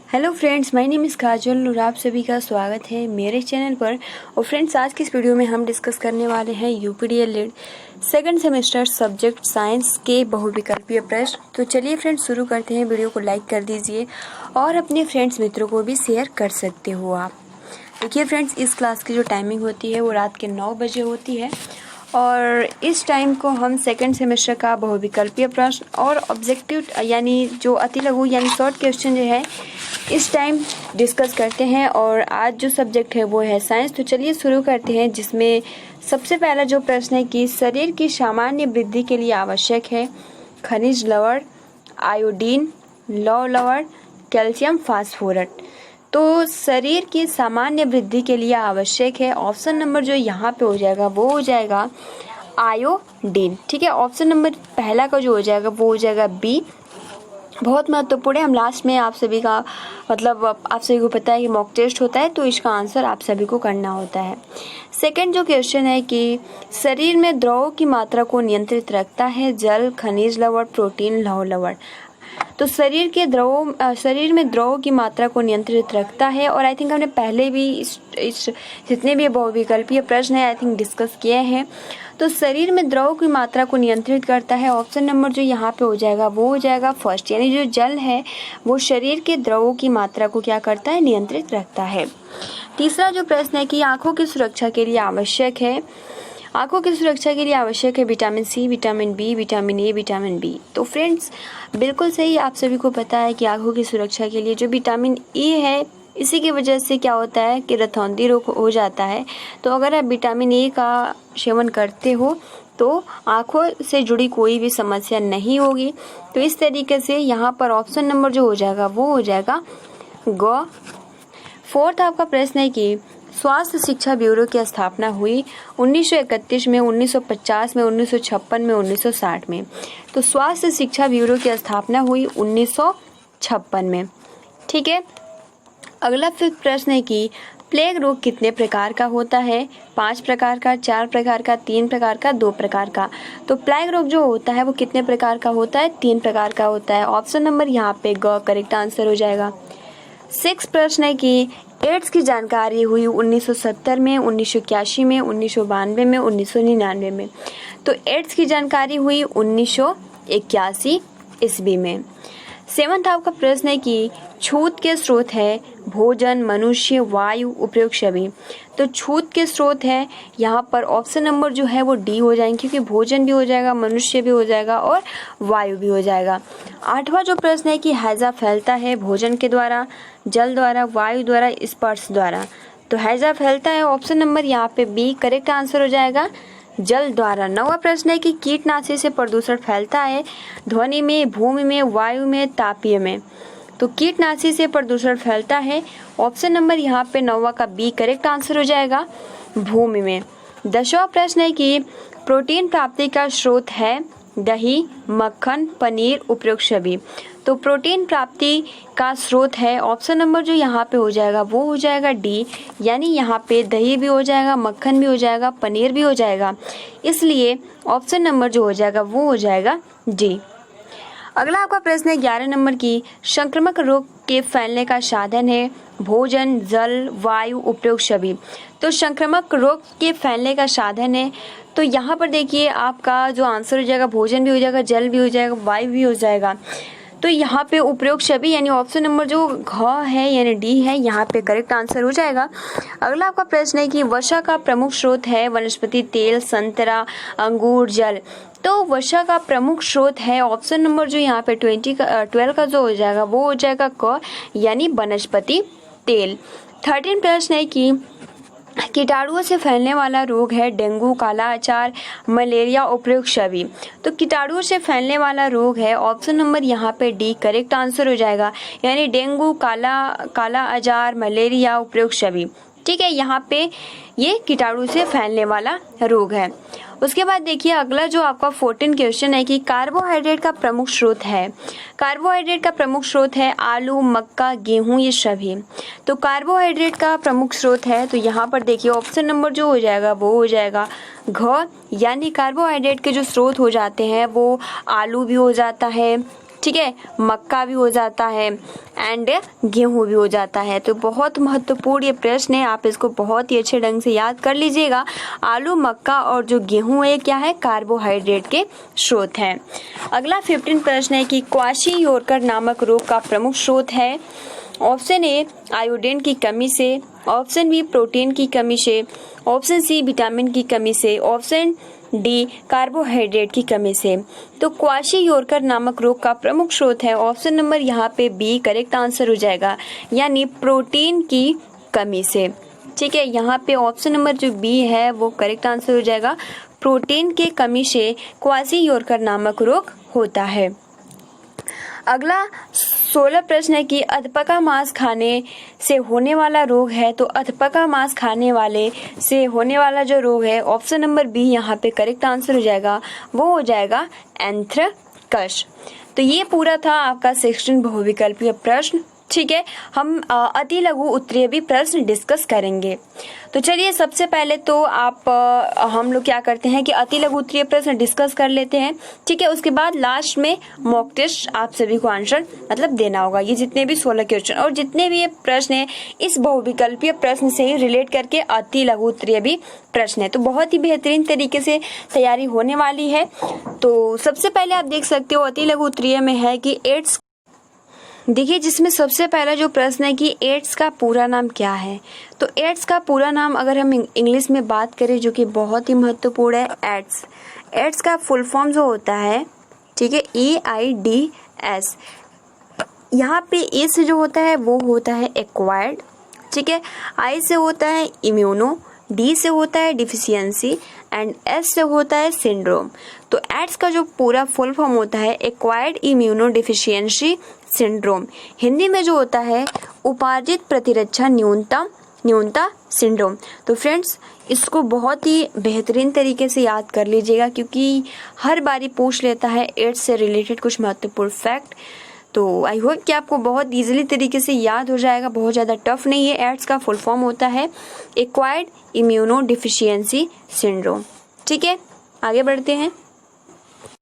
Hello friends, my name is Kajal और आप सभी का स्वागत है मेरे चैनल पर। और फ्रेंड्स, आज की इस वीडियो में हम डिस्कस करने वाले हैं UPDL lead second semester subject science के बहुविकल्पीय प्रश्न। तो चलिए फ्रेंड्स, शुरू करते हैं। वीडियो को लाइक कर दीजिए और अपने फ्रेंड्स मित्रों को भी शेयर कर सकते हो आप। देखिए फ्रेंड्स, इस क्लास की जो टाइमिंग होती है वो रात के 9 बजे होती है और इस टाइम को हम सेकंड सेमेस्टर का बहुविकल्पीय प्रश्न और ऑब्जेक्टिव यानी जो अति लघु यानी शॉर्ट क्वेश्चन जो है इस टाइम डिस्कस करते हैं। और आज जो सब्जेक्ट है वो है साइंस। तो चलिए शुरू करते हैं, जिसमें सबसे पहला जो प्रश्न है कि शरीर की सामान्य वृद्धि के लिए आवश्यक है खनिज लवण, आयोडीन, लौह लवण, कैल्शियम फास्फोरस। तो शरीर की सामान्य वृद्धि के लिए आवश्यक है, ऑप्शन नंबर जो यहाँ पे हो जाएगा वो हो जाएगा आयोडीन। ठीक है, ऑप्शन नंबर पहला का जो हो जाएगा वो हो जाएगा बी। बहुत महत्वपूर्ण है। हम लास्ट में आप सभी का आप सभी को पता है कि मॉक टेस्ट होता है, तो इसका आंसर आप सभी को करना होता है। सेकंड जो क्वेश्चन है कि शरीर में द्रव की मात्रा को नियंत्रित रखता है जल, खनिज लवण, प्रोटीन, लौह लवण। तो शरीर में द्रव की मात्रा को नियंत्रित रखता है। और आई थिंक हमने पहले भी इस जितने भी बहुविकल्पीय प्रश्न है आई थिंक डिस्कस किए हैं। तो शरीर में द्रव की मात्रा को नियंत्रित करता है, ऑप्शन नंबर जो यहाँ पे हो जाएगा वो हो जाएगा फर्स्ट, यानी जो जल है वो शरीर के द्रवों की मात्रा को क्या करता है, नियंत्रित रखता है। तीसरा जो प्रश्न है कि आंखों की सुरक्षा के लिए आवश्यक है, आंखों की सुरक्षा के लिए आवश्यक है vitamin C, vitamin B, vitamin A, vitamin B. तो फ्रेंड्स बिल्कुल सही, आप सभी को पता है कि आंखों की सुरक्षा के लिए जो विटामिन ए है इसी की वजह से क्या होता है कि रतौंधी रोग हो जाता है। तो अगर आप विटामिन ए का सेवन करते हो तो आंखों से जुड़ी कोई भी समस्या नहीं होगी। तो इस तरीके से यहाँ पर ऑप्शन नंबर जो हो जाएगा वो हो जाएगा ग। फोर्थ आपका प्रश्न है कि स्वास्थ्य शिक्षा ब्यूरो की स्थापना हुई 1931 में, 1950 में, 1956 में, 1960 में। तो स्वास्थ्य शिक्षा ब्यूरो की स्थापना हुई 1956 में। ठीक है, अगला फिफ्थ प्रश्न है कि प्लेग रोग कितने प्रकार का होता है, 5 प्रकार का, 4 प्रकार का, 3 प्रकार का, 2 प्रकार का। तो प्लेग रोग जो होता है वो कितने प्रकार का होता है, 3 प्रकार का होता है। ऑप्शन नंबर यहाँ पे ग करेक्ट आंसर हो जाएगा। 6 प्रश्न है कि एड्स की जानकारी हुई 1970 में, 1981 में, 1992 में, 1999 में। तो एड्स की जानकारी हुई 1981 ईस्वी में। 7th आपका प्रश्न है कि छूत के स्रोत है भोजन, मनुष्य, वायु, उपयोग सभी। तो छूत के स्रोत है यहाँ पर ऑप्शन नंबर जो है वो डी हो जाएंगे, क्योंकि भोजन भी हो जाएगा, मनुष्य भी हो जाएगा और वायु भी हो जाएगा। 8वां जो प्रश्न है कि हैजा फैलता है भोजन के द्वारा, जल द्वारा, वायु द्वारा, स्पर्श द्वारा। तो हैजा फैलता है, ऑप्शन नंबर यहाँ पे बी करेक्ट आंसर हो जाएगा, जल द्वारा। 9वां प्रश्न है कि कीटनाशी से प्रदूषण फैलता है ध्वनि में, भूमि में, वायु में, तापीय में। तो कीटनाशी से प्रदूषण फैलता है, ऑप्शन नंबर यहाँ पे 9वां का बी करेक्ट आंसर हो जाएगा, भूमि में। 10वां प्रश्न है कि प्रोटीन प्राप्ति का स्रोत है दही, मक्खन, पनीर, उपयोग सभी। तो प्रोटीन प्राप्ति का स्रोत है, ऑप्शन नंबर जो यहाँ पे हो जाएगा वो हो जाएगा डी, यानी यहाँ पे दही भी हो जाएगा, मक्खन भी हो जाएगा, पनीर भी हो जाएगा, इसलिए ऑप्शन नंबर जो हो जाएगा वो हो जाएगा डी। अगला आपका प्रश्न है 11 नंबर की संक्रामक रोग के फैलने का साधन है भोजन, जल, वायु, उपयोग सभी। तो संक्रामक रोग के फैलने का साधन है, तो यहाँ पर देखिए आपका जो आंसर हो जाएगा भोजन भी हो जाएगा, जल भी हो जाएगा, वायु भी हो जाएगा। तो यहाँ पे उपयोग सभी यानी ऑप्शन नंबर जो घ है यानी डी है यहाँ पे करेक्ट आंसर हो जाएगा। अगला आपका प्रश्न है कि वसा का प्रमुख स्रोत है वनस्पति तेल, संतरा, अंगूर, जल। तो वसा का प्रमुख स्रोत है, ऑप्शन नंबर जो यहाँ पे 12 का जो हो जाएगा वो हो जाएगा क, यानी वनस्पति तेल। 13 प्रश्न है कि कीटाणुओं से फैलने वाला रोग है डेंगू, काला अचार, मलेरिया, उपयोग सभी। तो कीटाणुओं से फैलने वाला रोग है, ऑप्शन नंबर यहाँ पे डी करेक्ट आंसर हो जाएगा, यानी डेंगू, काला अचार, मलेरिया, उपयोग सभी। ठीक है, यहाँ पे ये कीटाणु से फैलने वाला रोग है। उसके बाद देखिए अगला जो आपका 14 क्वेश्चन है कि कार्बोहाइड्रेट का प्रमुख स्रोत है, कार्बोहाइड्रेट का प्रमुख स्रोत है आलू, मक्का, गेहूं, ये सभी। तो कार्बोहाइड्रेट का प्रमुख स्रोत है, तो यहाँ पर देखिए ऑप्शन नंबर जो हो जाएगा वो हो जाएगा घ, यानी कार्बोहाइड्रेट के जो स्रोत हो जाते हैं वो आलू भी हो जाता है, ठीक है, मक्का भी हो जाता है एंड गेहूं भी हो जाता है। तो बहुत महत्वपूर्ण ये प्रश्न है, आप इसको बहुत ही अच्छे ढंग से याद कर लीजिएगा। आलू, मक्का और जो गेहूं है क्या है, कार्बोहाइड्रेट के स्रोत हैं। अगला 15 प्रश्न है कि क्वाशीयोरकर नामक रोग का प्रमुख स्रोत है। ऑप्शन ए आयोडीन की कमी से, ऑप्शन बी प्रोटीन की कमी से, ऑप्शन सी विटामिन की कमी से, ऑप्शन डी कार्बोहाइड्रेट की कमी से। तो क्वाशीयोरकर नामक रोग का प्रमुख स्रोत है ऑप्शन नंबर यहाँ पे बी करेक्ट आंसर हो जाएगा, यानी प्रोटीन की कमी से। ठीक है, यहाँ पे ऑप्शन नंबर जो बी है वो करेक्ट आंसर हो जाएगा, प्रोटीन के कमी से क्वाशीयोरकर नामक रोग होता है। अगला 16 प्रश्न है कि अधपका मांस खाने से होने वाला रोग है। तो अधपका मांस खाने वाले से होने वाला जो रोग है ऑप्शन नंबर बी यहाँ पे करेक्ट आंसर हो जाएगा, वो हो जाएगा एंथ्रेक्स। तो ये पूरा था आपका 16 बहुविकल्पीय प्रश्न। ठीक है, हम अति लघु उत्तरीय भी प्रश्न डिस्कस करेंगे। तो चलिए सबसे पहले तो हम लोग क्या करते हैं कि अति लघु उत्तरीय प्रश्न डिस्कस कर लेते हैं। ठीक है, उसके बाद लास्ट में मॉक टेस्ट आप सभी को आंसर मतलब देना होगा। ये जितने भी 16 क्वेश्चन और जितने भी ये प्रश्न है इस बहुविकल्पीय प्रश्न से ही रिलेट करके अति लघु उत्तरीय भी प्रश्न है। तो बहुत ही बेहतरीन तरीके से तैयारी होने वाली है। तो सबसे पहले आप देख सकते हो अति लघु उत्तरीय में है कि एड्स, देखिए जिसमें सबसे पहला जो प्रश्न है कि एड्स का पूरा नाम क्या है। तो एड्स का पूरा नाम अगर हम इंग्लिश में बात करें जो कि बहुत ही महत्वपूर्ण है, एड्स का फुल फॉर्म जो होता है, ठीक है, AIDS। यहाँ पे ए से जो होता है वो होता है एक्वायर्ड, ठीक है, आई से होता है इम्यूनो, डी से होता है डिफिशियंसी एंड एस से होता है सिंड्रोम। तो एड्स का जो पूरा फुल फॉर्म होता है acquired immuno deficiency syndrome, Hindi में जो होता है उपार्जित प्रतिरक्षा न्यूनता सिंड्रोम। तो फ्रेंड्स इसको बहुत ही बेहतरीन तरीके से याद कर लीजिएगा क्योंकि हर बारी पूछ लेता है एड्स से रिलेटेड कुछ महत्वपूर्ण फैक्ट। तो आई होप कि आपको बहुत इजीली तरीके से याद हो जाएगा, बहुत ज़्यादा टफ नहीं है। एड्स का फुल फॉर्म होता है एक्वायर्ड इम्यूनो डिफिशियंसी सिंड्रोम। ठीक है, आगे बढ़ते हैं।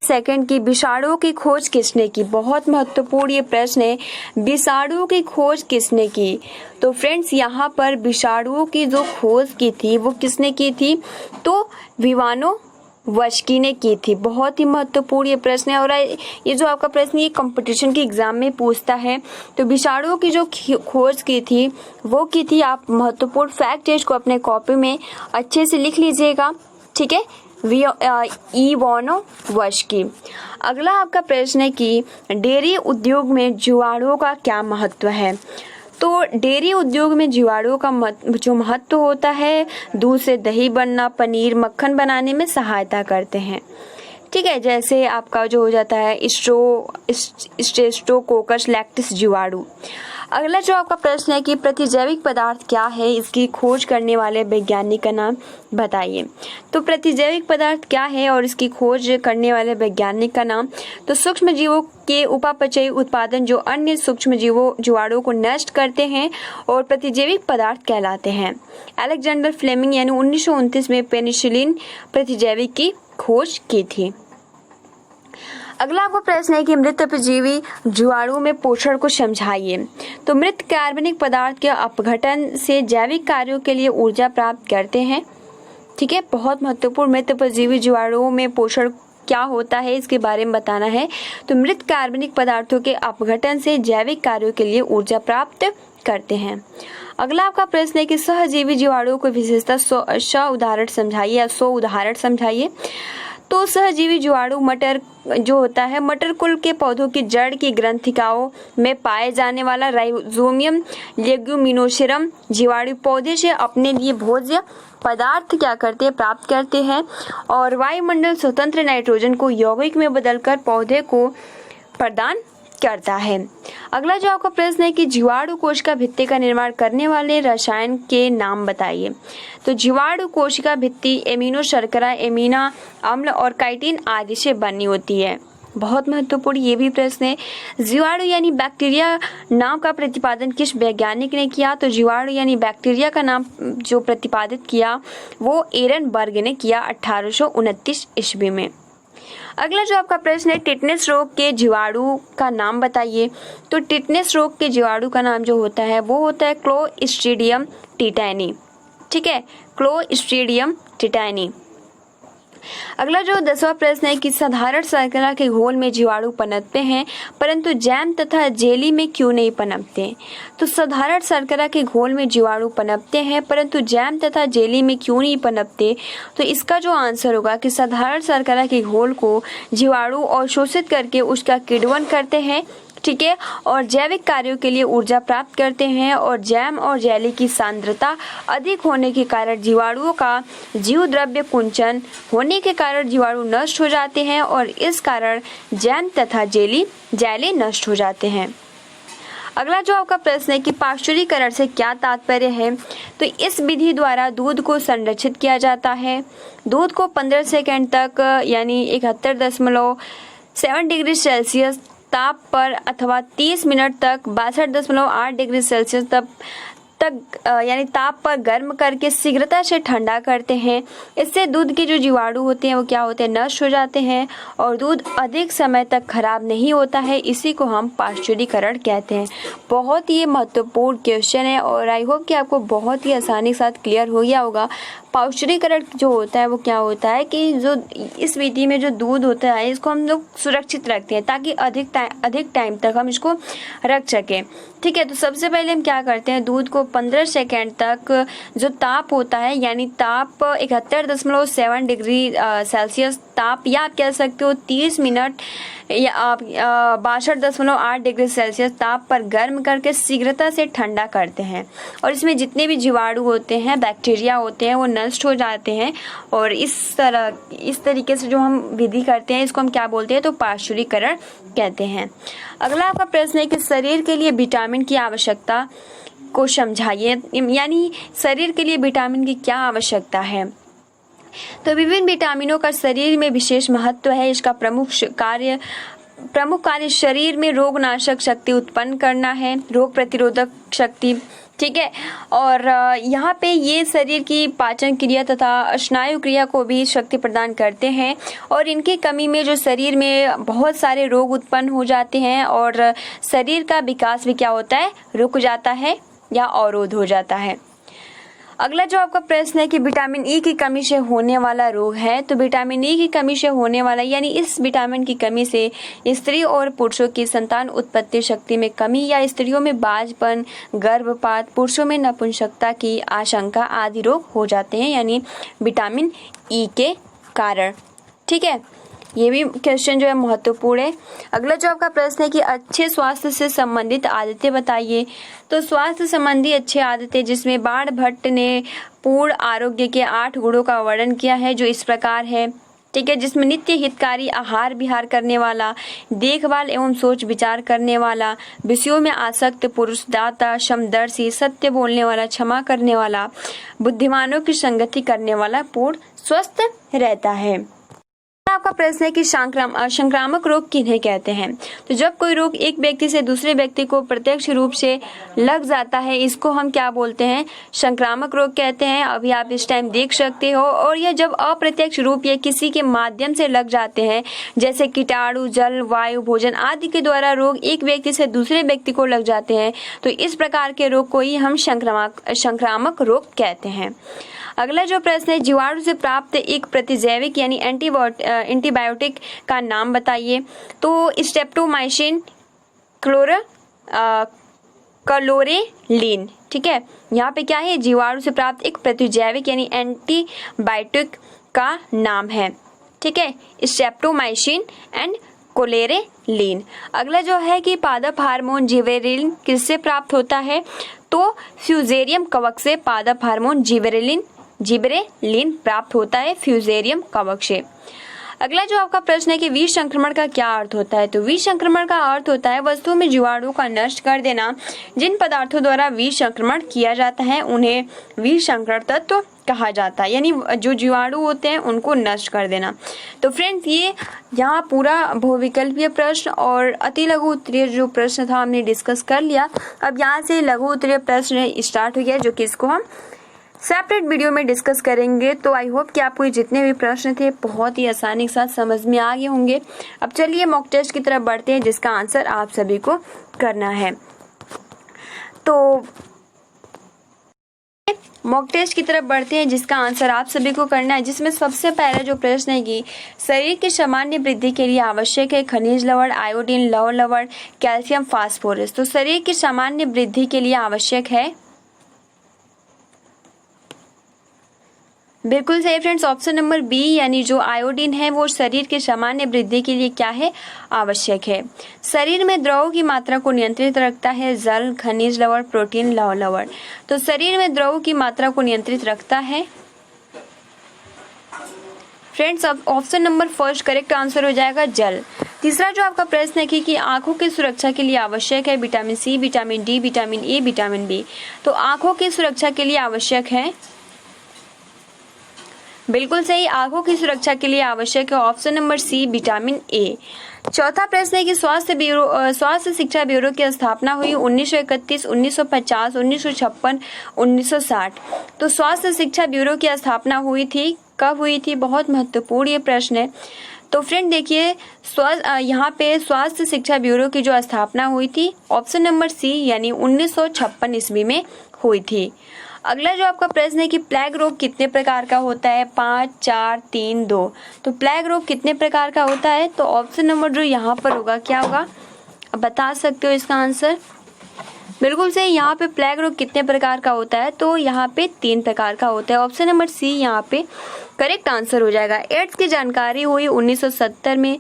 सेकंड की विषाणुओं की खोज किसने की, बहुत महत्वपूर्ण ये प्रश्न है, विषाणुओं की खोज किसने की। तो फ्रेंड्स यहाँ पर विषाणुओं की जो खोज की थी वो किसने की थी, तो इवानोव्स्की ने की थी। बहुत ही महत्वपूर्ण ये प्रश्न है और ये जो आपका प्रश्न ये कंपटीशन के एग्जाम में पूछता है। तो विषाणुओं की जो खोज की थी वो की थी, आप महत्वपूर्ण फैक्ट है इसको अपने कॉपी में अच्छे से लिख लीजिएगा। ठीक है, इवानोव्स्की। अगला आपका प्रश्न है कि डेयरी उद्योग में जीवाणुओं का क्या महत्व है। तो डेयरी उद्योग में जीवाणुओं का जो महत्व होता है, दूध से दही बनना, पनीर, मक्खन बनाने में सहायता करते हैं। ठीक है, जैसे आपका जो हो जाता है स्ट्रेप्टोकोकस लैक्टिस जीवाणु। अगला जो आपका प्रश्न है कि प्रतिजैविक पदार्थ क्या है, इसकी खोज करने वाले वैज्ञानिक का नाम बताइए। तो प्रतिजैविक पदार्थ क्या है और इसकी खोज करने वाले वैज्ञानिक का नाम, तो सूक्ष्म जीवों के उपापचयी उत्पादन जो अन्य सूक्ष्म जीवाणुओं को नष्ट करते हैं और प्रतिजैविक पदार्थ कहलाते हैं। अलेक्जेंडर फ्लेमिंग यानी 1929 में पेनिसिलिन प्रतिजैविक की खोज की थी। अगला आपका प्रश्न है कि मृत परजीवी जीवाणु में पोषण को समझाइए। तो मृत कार्बनिक पदार्थ के अपघटन से जैविक कार्यों के लिए ऊर्जा प्राप्त करते हैं। ठीक है, बहुत महत्वपूर्ण, मृत परजीवी जीवाणुओं में पोषण क्या होता है इसके बारे में बताना है। तो मृत कार्बनिक पदार्थों के अपघटन से जैविक कार्यों के लिए ऊर्जा प्राप्त करते हैं। अगला आपका प्रश्न है कि सहजीवी जीवाणुओं को विशेषता 100 उदाहरण समझाइए या 100 उदाहरण समझाइए। तो सहजीवी जीवाणु मटर जो होता है, मटर कुल के पौधों की जड़ की ग्रंथिकाओं में पाए जाने वाला राइजोमियम लेग्यूमिनोसेरम जीवाणु पौधे से अपने लिए भोज्य पदार्थ क्या करते हैं, प्राप्त करते हैं और वायुमंडल स्वतंत्र नाइट्रोजन को यौगिक में बदलकर पौधे को प्रदान करता है। अगला जो आपका प्रश्न है कि जीवाणु कोशिका भित्ति का निर्माण करने वाले रसायन के नाम बताइए। तो जीवाणु कोशिका भित्ति एमिनो शर्करा, एमिनो अम्ल और काइटिन आदि से बनी होती है। बहुत महत्वपूर्ण ये भी प्रश्न है। जीवाणु यानी बैक्टीरिया नाम का प्रतिपादन किस वैज्ञानिक ने किया। तो जीवाणु यानी बैक्टीरिया का नाम जो प्रतिपादित किया वो एरनबर्ग ने किया 1829 ईस्वी में। अगला जो आपका प्रश्न है, टिटनेस रोग के जीवाणु का नाम बताइए। तो टिटनेस रोग के जीवाणु का नाम जो होता है वो होता है क्लोस्ट्रीडियम टिटैनी। ठीक है, क्लोस्ट्रीडियम टिटैनी। अगला जो 10वां प्रश्न है कि साधारण शर्करा के घोल में जीवाणु पनपते हैं परंतु जैम तथा जेली में क्यों नहीं पनपते। तो साधारण शर्करा के घोल में जीवाणु पनपते हैं परंतु जैम तथा जेली में क्यों नहीं पनपते। तो इसका जो आंसर होगा कि साधारण शर्करा के घोल को जीवाणु अवशोषित करके उसका किण्वन करते हैं, ठीक है, और जैविक कार्यों के लिए ऊर्जा प्राप्त करते हैं, और जैम और जेली की सांद्रता अधिक होने के कारण जीवाणुओं का जीव द्रव्य कुंचन होने के कारण जीवाणु नष्ट हो जाते हैं और इस कारण जैम तथा जेली नष्ट हो जाते हैं। अगला जो आपका प्रश्न है कि पाश्चुरीकरण से क्या तात्पर्य है। तो इस विधि द्वारा दूध को संरक्षित किया जाता है। दूध को 15 सेकंड तक यानी 71.7 डिग्री सेल्सियस ताप पर अथवा 30 मिनट तक 62.8 डिग्री सेल्सियस तक यानी ताप पर गर्म करके शीघ्रता से ठंडा करते हैं। इससे दूध के जो जीवाणु होते हैं वो क्या होते हैं, नष्ट हो जाते हैं और दूध अधिक समय तक खराब नहीं होता है। इसी को हम पाश्चुरीकरण कहते हैं। बहुत ही महत्वपूर्ण क्वेश्चन है और आई होप कि आपको बहुत ही आसानी के साथ क्लियर हो गया होगा। पाश्चुरीकरण जो होता है वो क्या होता है कि जो इस विधि में जो दूध होता है इसको हम लोग सुरक्षित रखते हैं ताकि अधिक टाइम तक हम इसको रख सकें। ठीक है, तो सबसे पहले हम क्या करते हैं, दूध को 15 सेकेंड तक जो ताप होता है यानी ताप 71.7 डिग्री सेल्सियस ताप, या आप कह सकते हो 30 मिनट या आप 62.8 डिग्री सेल्सियस ताप पर गर्म करके शीघ्रता से ठंडा करते हैं और इसमें जितने भी जीवाणु होते हैं, बैक्टीरिया होते हैं, वो नष्ट हो जाते हैं। और इस तरीके से जो हम विधि करते हैं इसको हम क्या बोलते हैं, तो पाश्चुरीकरण कहते हैं। अगला आपका प्रश्न है कि शरीर के लिए विटामिन की आवश्यकता को समझाइए, यानी शरीर के लिए विटामिन की क्या आवश्यकता है। तो विभिन्न विटामिनों का शरीर में विशेष महत्व है। इसका प्रमुख कार्य शरीर में रोगनाशक शक्ति उत्पन्न करना है, रोग प्रतिरोधक शक्ति, ठीक है, और यहाँ पे ये शरीर की पाचन क्रिया तथा स्नायु क्रिया को भी शक्ति प्रदान करते हैं और इनकी कमी में जो शरीर में बहुत सारे रोग उत्पन्न हो जाते हैं और शरीर का विकास भी क्या होता है, रुक जाता है या अवरोध हो जाता है। अगला जो आपका प्रश्न है कि विटामिन ई की कमी से होने वाला रोग है। तो विटामिन ई की कमी से होने वाला यानी इस विटामिन की कमी से स्त्री और पुरुषों की संतान उत्पत्ति शक्ति में कमी या स्त्रियों में बाझपन, गर्भपात, पुरुषों में नपुंसकता की आशंका आदि रोग हो जाते हैं, यानी विटामिन ई के कारण। ठीक है, ये भी क्वेश्चन जो है महत्वपूर्ण है। अगला जो आपका प्रश्न है कि अच्छे स्वास्थ्य से संबंधित आदतें बताइए। तो स्वास्थ्य संबंधी अच्छी आदतें जिसमें बाणभट्ट ने पूर्ण आरोग्य के 8 गुणों का वर्णन किया है, जो इस प्रकार है, ठीक है, जिसमें नित्य हितकारी आहार विहार करने वाला, देखभाल एवं सोच विचार करने वाला, विषयों में आसक्त, पुरुष दाता, समदर्शी, सत्य बोलने वाला, क्षमा करने वाला, बुद्धिमानों की संगति करने वाला पूर्ण स्वस्थ रहता है। आपका प्रश्न है कि संक्रामक रोग किन्हें कहते हैं। तो जब कोई रोग एक व्यक्ति से दूसरे व्यक्ति को प्रत्यक्ष रूप से लग जाता है इसको हम क्या बोलते हैं, संक्रामक रोग कहते हैं। अभी आप इस टाइम देख सकते हो। और यह जब अप्रत्यक्ष रूप या किसी के माध्यम से लग जाते हैं, जैसे कीटाणु, जल, वायु, भोजन आदि के द्वारा रोग एक व्यक्ति से दूसरे व्यक्ति को लग जाते हैं, तो इस प्रकार के रोग को ही हम संक्रामक रोग कहते हैं। अगला जो प्रश्न है, जीवाणु से प्राप्त एक प्रतिजैविक यानी एंटीबायोटिक का नाम बताइए। तो स्ट्रेप्टोमाइसिन क्लोरेलिन, ठीक है, यहाँ पे क्या है, जीवाणु से प्राप्त एक प्रतिजैविक यानी एंटीबायोटिक का नाम है, ठीक है, स्ट्रेप्टोमाइसिन एंड क्लोरेलिन। अगला जो है कि पादप हार्मोन जिबेरेलिन किससे प्राप्त होता है। तो फ्यूजेरियम कवक से पादप हार्मोन जिबेरेलिन प्राप्त होता है, फ्यूजेरियम कवक से। अगला जो आपका प्रश्न है कि विष संक्रमण का क्या अर्थ होता है। तो विष संक्रमण का अर्थ होता है वस्तुओं में जीवाणु का नष्ट कर देना। जिन पदार्थों द्वारा विष संक्रमण किया जाता है उन्हें विष संकरण तत्व कहा जाता है, यानी जो जीवाणु होते हैं उनको नष्ट कर देना। तो फ्रेंड्स, ये यहाँ पूरा बहुविकल्पीय प्रश्न और अति लघु उत्तरीय जो प्रश्न था हमने डिस्कस कर लिया। अब यहाँ से लघु उत्तरीय प्रश्न स्टार्ट हो गया, जो कि इसको हम सेपरेट वीडियो में डिस्कस करेंगे। तो आई होप कि आपको ये जितने भी प्रश्न थे बहुत ही आसानी के साथ समझ में आ गए होंगे। अब चलिए मॉक टेस्ट की तरफ बढ़ते हैं जिसका आंसर आप सभी को करना है। तो मॉक टेस्ट की तरफ बढ़ते हैं जिसका आंसर आप सभी को करना है, जिसमें सबसे पहला जो प्रश्न है कि शरीर की सामान्य वृद्धि के लिए आवश्यक है खनिज लवण, आयोडीन, लौह लवण, कैल्शियम, फास्फोरस। तो शरीर की सामान्य वृद्धि के लिए आवश्यक है, बिल्कुल सही फ्रेंड्स, ऑप्शन नंबर बी यानी जो आयोडीन है वो शरीर की सामान्य वृद्धि के लिए क्या है, आवश्यक है। शरीर में द्रव की मात्रा को नियंत्रित रखता है जल, खनिज लवण, प्रोटीन, लौह लवण। तो शरीर में द्रव की मात्रा को नियंत्रित रखता है फ्रेंड्स, अब option number first correct answer हो जाएगा जल। तीसरा जो आपका प्रश्न है कि आंखों की सुरक्षा के लिए आवश्यक है vitamin C, vitamin D, vitamin A, vitamin B. तो आंखों की सुरक्षा के लिए आवश्यक है, बिल्कुल सही, आंखों की सुरक्षा के लिए आवश्यक है option number C vitamin A. चौथा प्रश्न है कि स्वास्थ्य शिक्षा ब्यूरो की स्थापना हुई 1931, 1950, 1956, 1960। तो स्वास्थ्य शिक्षा ब्यूरो की स्थापना हुई थी, कब हुई थी, बहुत महत्वपूर्ण ये प्रश्न है। तो फ्रेंड देखिए यहाँ पे स्वास्थ्य शिक्षा ब्यूरो की जो स्थापना हुई थी ऑप्शन नंबर सी यानी 1956 ईस्वी में हुई थी। अगला जो आपका प्रश्न है कि प्लेग रोग कितने प्रकार का होता है, 5, 4, 3, 2। तो प्लेग रोग कितने प्रकार का होता है, तो ऑप्शन नंबर जो यहाँ पर होगा क्या होगा, अब बता सकते हो इसका आंसर, बिल्कुल सही, यहाँ पे प्लेग रोग कितने प्रकार का होता है, तो यहाँ पे 3 प्रकार का होता है, ऑप्शन नंबर सी यहाँ पे करेक्ट आंसर हो जाएगा। एड्स की जानकारी हुई 1970 में,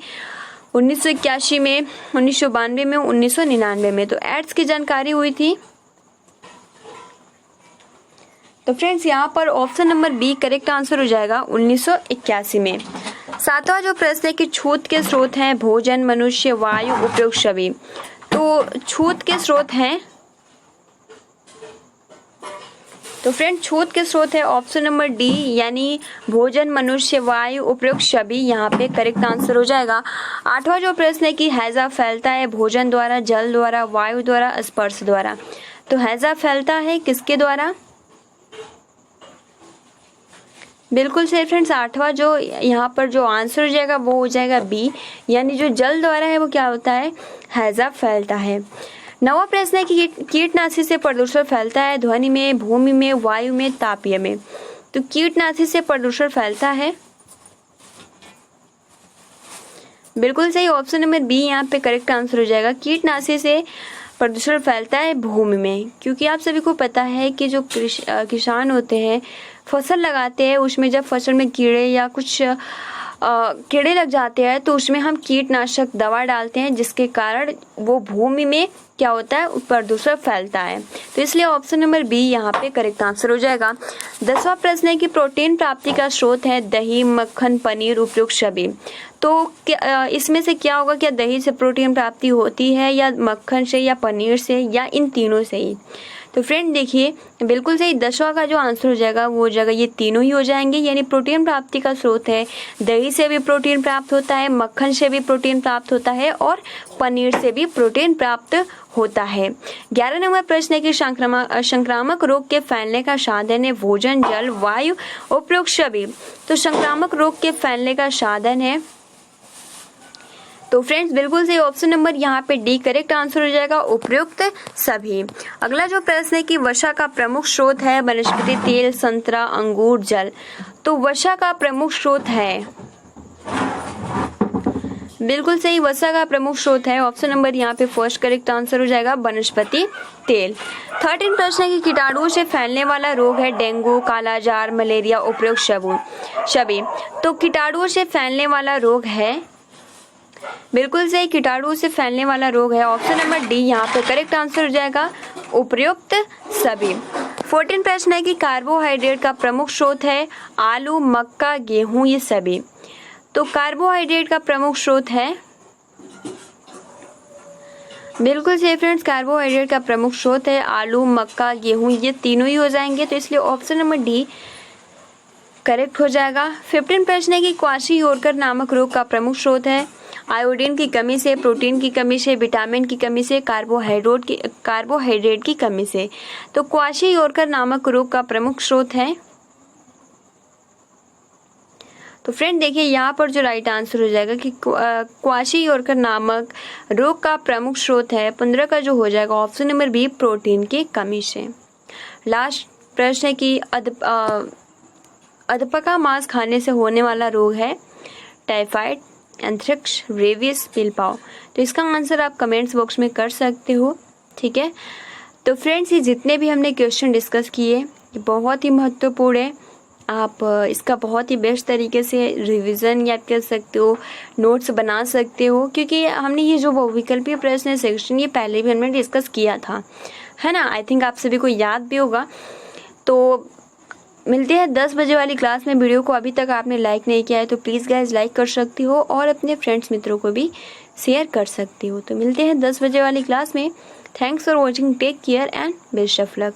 1981 में, 1992 में, 1999 में। तो एड्स की जानकारी हुई थी, तो फ्रेंड्स यहाँ पर option number B correct answer हो जाएगा 1981 में। सातवां जो प्रश्न है कि छूत के स्रोत हैं भोजन, मनुष्य, वायु, उपयुक्त सभी। तो छूत के स्रोत हैं, तो फ्रेंड छूत के स्रोत है ऑप्शन नंबर डी यानी भोजन, मनुष्य, वायु, उपयुक्त सभी, यहाँ पे करेक्ट आंसर हो जाएगा। आठवां जो प्रश्न है कि हैजा फैलता है भोजन द्वारा, जल द्वारा, वायु द्वारा, स्पर्श द्वारा। तो हैजा फैलता है किसके द्वारा, बिल्कुल सही फ्रेंड्स, आठवां जो यहाँ पर जो आंसर हो जाएगा वो हो जाएगा बी यानी जो जल द्वारा है वो क्या होता है, हैजा फैलता है। नवा प्रश्न है कि कीटनाशी से प्रदूषण फैलता है ध्वनि में, भूमि में, वायु में, तापीय में। तो कीटनाशी से प्रदूषण फैलता है, बिल्कुल सही, ऑप्शन नंबर बी यहाँ पे करेक्ट आंसर हो जाएगा। कीटनाशी से प्रदूषण फैलता है भूमि में, क्योंकि आप सभी को पता है कि जो किसान होते हैं फसल लगाते हैं उसमें जब फसल में कीड़े या कुछ कीड़े लग जाते हैं तो उसमें हम कीटनाशक दवा डालते हैं जिसके कारण वो भूमि में क्या होता है, प्रदूषण फैलता है। तो इसलिए ऑप्शन नंबर बी यहाँ पे करेक्ट आंसर हो जाएगा। 10वां प्रश्न है कि प्रोटीन प्राप्ति का स्रोत है दही, मक्खन, पनीर, उपयुक्त सभी। तो इसमें से क्या होगा, क्या दही से प्रोटीन प्राप्ति होती है या मक्खन से या पनीर से या इन तीनों से ही। तो फ्रेंड देखिए बिल्कुल सही, 10वां का जो आंसर हो जाएगा वो हो जाएगा ये तीनों ही हो जाएंगे, यानी प्रोटीन प्राप्ति का स्रोत है दही से भी प्रोटीन प्राप्त होता है, मक्खन से भी प्रोटीन प्राप्त होता है और पनीर से भी प्रोटीन प्राप्त होता है। 11 नंबर प्रश्न है कि संक्रामक रोग के फैलने का साधन है भोजन, जल, वायु, उपयुक्त सभी। तो संक्रामक रोग के फैलने का साधन है, तो फ्रेंड्स बिल्कुल सही, ऑप्शन नंबर यहाँ पे डी करेक्ट आंसर हो जाएगा, उपयुक्त सभी। अगला जो प्रश्न है कि वसा का प्रमुख स्रोत है वनस्पति तेल, संतरा, अंगूर, जल। तो वसा का प्रमुख स्रोत है, बिल्कुल सही, वसा का प्रमुख स्रोत है, ऑप्शन नंबर यहाँ पे फर्स्ट करेक्ट आंसर हो जाएगा वनस्पति तेल। 13 प्रश्न है कि कीटाणुओं से फैलने वाला रोग है डेंगू, कालाजार, मलेरिया, उपयुक्त सभी। तो कीटाणुओं से फैलने वाला रोग है, बिल्कुल सही, कीटाणुओं से फैलने वाला रोग है, ऑप्शन नंबर डी यहाँ पे करेक्ट आंसर हो जाएगा उपयुक्त सभी। 14 प्रश्न है कि कार्बोहाइड्रेट का प्रमुख स्रोत है आलू, मक्का, गेहूं, ये सभी। तो कार्बोहाइड्रेट का प्रमुख स्रोत है, बिल्कुल सही फ्रेंड्स, कार्बोहाइड्रेट का प्रमुख स्रोत है आलू, मक्का, गेहूं, ये तीनों ही हो जाएंगे, तो इसलिए ऑप्शन नंबर डी करेक्ट हो जाएगा। 15 प्रश्न है कि क्वाशी योरकर नामक रोग का प्रमुख स्रोत है आयोडीन की कमी से, प्रोटीन की कमी से, विटामिन की कमी से, कार्बोहाइड्रेट की कमी से। तो क्वाशीयोरकर नामक रोग का प्रमुख स्रोत है। तो फ्रेंड देखिए यहाँ पर जो राइट आंसर हो जाएगा कि क्वाशीयोरकर नामक रोग का प्रमुख स्रोत है 15 का जो हो जाएगा ऑप्शन नंबर बी, प्रोटीन की कमी से। लास्ट प्रश्न है कि अधपका मांस खाने से होने वाला रोग है टाइफाइड, एंथ्रेक्स, रेबीज, पिलपाव। तो इसका आंसर आप कमेंट्स बॉक्स में कर सकते हो, ठीक है। तो फ्रेंड्स ये जितने भी हमने क्वेश्चन डिस्कस किए ये बहुत ही महत्वपूर्ण है। आप इसका बहुत ही बेस्ट तरीके से रिवीजन याद कर सकते हो, नोट्स बना सकते हो, क्योंकि हमने ये जो बहुविकल्पीय प्रश्न सेक्शन ये पहले भी हमने डिस्कस किया था, है ना। आई थिंक आप सभी को याद भी होगा। तो मिलते हैं 10 बजे वाली क्लास में। वीडियो को अभी तक आपने लाइक नहीं किया है तो प्लीज़ गाइज लाइक कर सकती हो और अपने फ्रेंड्स मित्रों को भी शेयर कर सकती हो। तो मिलते हैं 10 बजे वाली क्लास में। Thanks for watching, take care and best of luck.